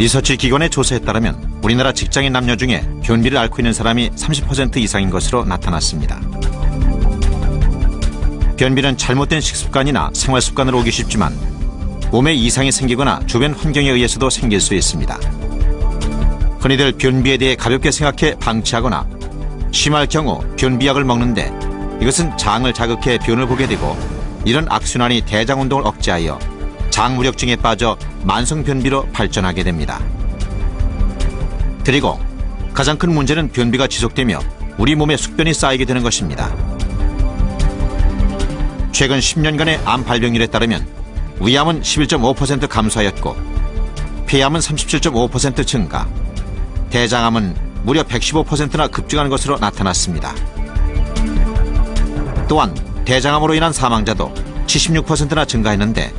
리서치 기관의 조사에 따르면 우리나라 직장인 남녀 중에 변비를 앓고 있는 사람이 30% 이상인 것으로 나타났습니다. 변비는 잘못된 식습관이나 생활습관으로 오기 쉽지만 몸에 이상이 생기거나 주변 환경에 의해서도 생길 수 있습니다. 흔히들 변비에 대해 가볍게 생각해 방치하거나 심할 경우 변비약을 먹는데 이것은 장을 자극해 변을 보게 되고 이런 악순환이 대장운동을 억제하여 장무력증에 빠져 만성변비로 발전하게 됩니다. 그리고 가장 큰 문제는 변비가 지속되며 우리 몸에 숙변이 쌓이게 되는 것입니다. 최근 10년간의 암 발병률에 따르면 위암은 11.5% 감소하였고 폐암은 37.5% 증가, 대장암은 무려 115%나 급증한 것으로 나타났습니다. 또한 대장암으로 인한 사망자도 76%나 증가했는데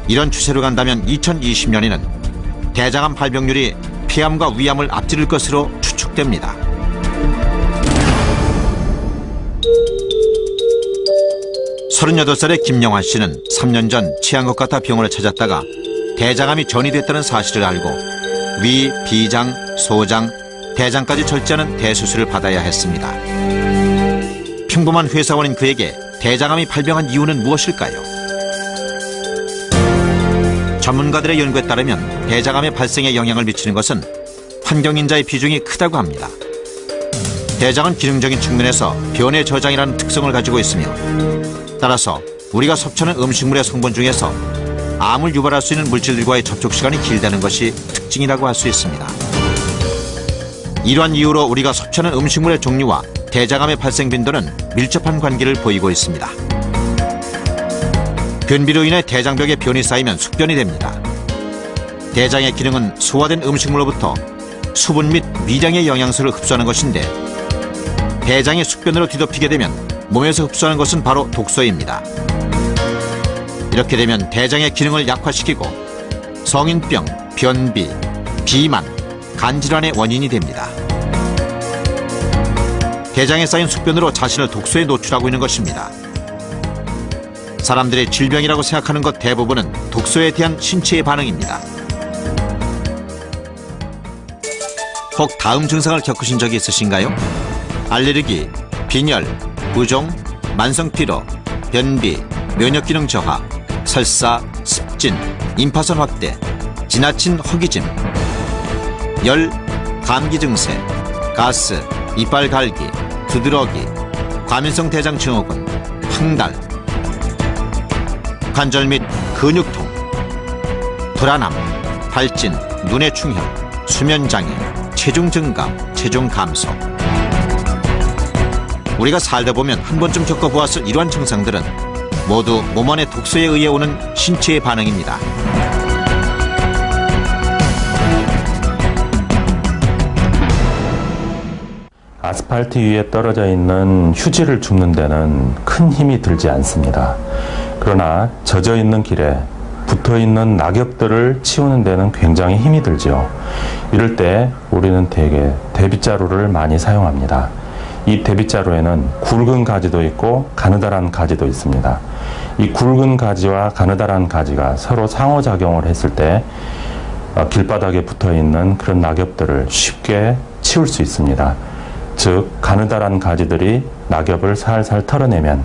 이런 추세로 간다면 2020년에는 대장암 발병률이 폐암과 위암을 앞지를 것으로 추측됩니다. 서른여덟 살의 김영환 씨는 3년 전 취한 것 같아 병원을 찾았다가 대장암이 전이됐다는 사실을 알고 위, 비장, 소장, 대장까지 절제하는 대수술을 받아야 했습니다. 평범한 회사원인 그에게 대장암이 발병한 이유는 무엇일까요? 전문가들의 연구에 따르면 대장암의 발생에 영향을 미치는 것은 환경인자의 비중이 크다고 합니다. 대장은 기능적인 측면에서 변의 저장이라는 특성을 가지고 있으며 따라서 우리가 섭취하는 음식물의 성분 중에서 암을 유발할 수 있는 물질들과의 접촉 시간이 길다는 것이 특징이라고 할 수 있습니다. 이러한 이유로 우리가 섭취하는 음식물의 종류와 대장암의 발생 빈도는 밀접한 관계를 보이고 있습니다. 변비로 인해 대장벽에 변이 쌓이면 숙변이 됩니다. 대장의 기능은 소화된 음식물로부터 수분 및 미량의 영양소를 흡수하는 것인데 대장이 숙변으로 뒤덮이게 되면 몸에서 흡수하는 것은 바로 독소입니다. 이렇게 되면 대장의 기능을 약화시키고 성인병, 변비, 비만, 간질환의 원인이 됩니다. 대장에 쌓인 숙변으로 자신을 독소에 노출하고 있는 것입니다. 사람들의 질병이라고 생각하는 것 대부분은 독소에 대한 신체의 반응입니다. 혹 다음 증상을 겪으신 적이 있으신가요? 알레르기, 빈혈, 부종, 만성피로, 변비, 면역기능 저하, 설사, 습진, 임파선 확대, 지나친 허기짐, 열, 감기 증세, 가스, 이빨 갈기, 두드러기, 과민성 대장 증후군, 황달, 관절 및 근육통, 불안함, 발진, 눈의 충혈, 수면장애, 체중 증가, 체중 감소. 우리가 살다 보면 한 번쯤 겪어보았을 이러한 증상들은 모두 몸 안의 독소에 의해 오는 신체의 반응입니다. 아스팔트 위에 떨어져 있는 휴지를 줍는 데는 큰 힘이 들지 않습니다. 그러나 젖어 있는 길에 붙어 있는 낙엽들을 치우는 데는 굉장히 힘이 들죠. 이럴 때 우리는 대개 대빗자루를 많이 사용합니다. 이 대빗자루에는 굵은 가지도 있고 가느다란 가지도 있습니다. 이 굵은 가지와 가느다란 가지가 서로 상호작용을 했을 때 길바닥에 붙어 있는 그런 낙엽들을 쉽게 치울 수 있습니다. 즉 가느다란 가지들이 낙엽을 살살 털어내면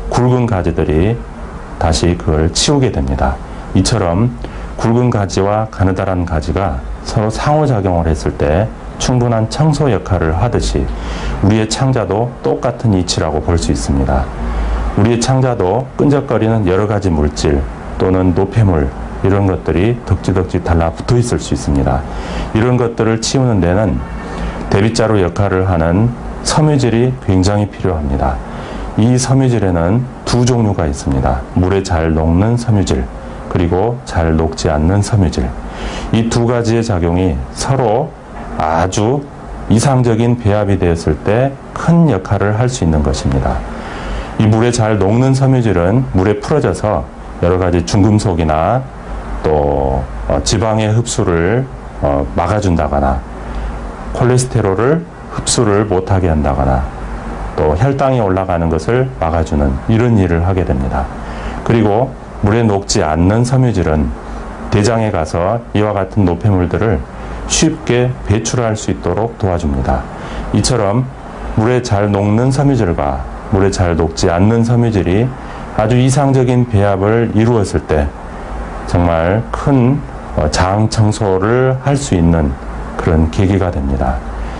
굵은 가지들이 다시 그걸 치우게 됩니다. 이처럼 굵은 가지와 가느다란 가지가 서로 상호작용을 했을 때 충분한 청소 역할을 하듯이 우리의 창자도 똑같은 이치라고 볼 수 있습니다. 우리의 창자도 끈적거리는 여러 가지 물질 또는 노폐물 이런 것들이 덕지덕지 달라붙어 있을 수 있습니다. 이런 것들을 치우는 데는 대빗자루 역할을 하는 섬유질이 굉장히 필요합니다. 이 섬유질에는 두 종류가 있습니다. 물에 잘 녹는 섬유질 그리고 잘 녹지 않는 섬유질. 이 두 가지의 작용이 서로 아주 이상적인 배합이 되었을 때 큰 역할을 할 수 있는 것입니다. 이 물에 잘 녹는 섬유질은 물에 풀어져서 여러 가지 중금속이나 또 지방의 흡수를 막아준다거나 콜레스테롤을 흡수를 못하게 한다거나 또 혈당이 올라가는 것을 막아주는 이런 일을 하게 됩니다. 그리고 물에 녹지 않는 섬유질은 대장에 가서 이와 같은 노폐물들을 쉽게 배출할 수 있도록 도와줍니다. 이처럼 물에 잘 녹는 섬유질과 물에 잘 녹지 않는 섬유질이 아주 이상적인 배합을 이루었을 때 정말 큰 장 청소를 할 수 있는 그런 계기가 됩니다.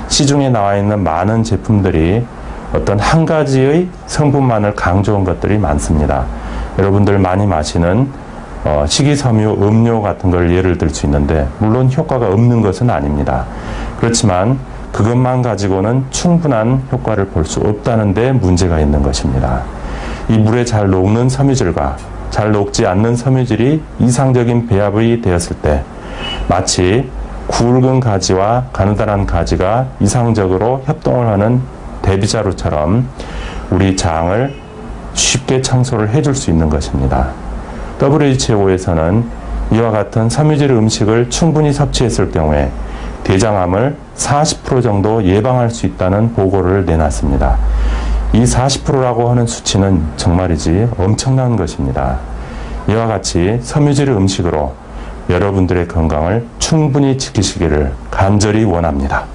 시중에 나와 있는 많은 제품들이 어떤 한 가지의 성분만을 강조한 것들이 많습니다. 여러분들 많이 마시는 식이섬유 음료 같은 걸 예를 들 수 있는데 물론 효과가 없는 것은 아닙니다. 그렇지만 그것만 가지고는 충분한 효과를 볼 수 없다는 데 문제가 있는 것입니다. 이 물에 잘 녹는 섬유질과 잘 녹지 않는 섬유질이 이상적인 배합이 되었을 때 마치 굵은 가지와 가느다란 가지가 이상적으로 협동을 하는 대비자루처럼 우리 장을 쉽게 청소를 해줄 수 있는 것입니다. WHO에서는 이와 같은 섬유질 음식을 충분히 섭취했을 경우에 대장암을 40% 정도 예방할 수 있다는 보고를 내놨습니다. 이 40%라고 하는 수치는 정말이지 엄청난 것입니다. 이와 같이 섬유질 음식으로 여러분들의 건강을 충분히 지키시기를 간절히 원합니다.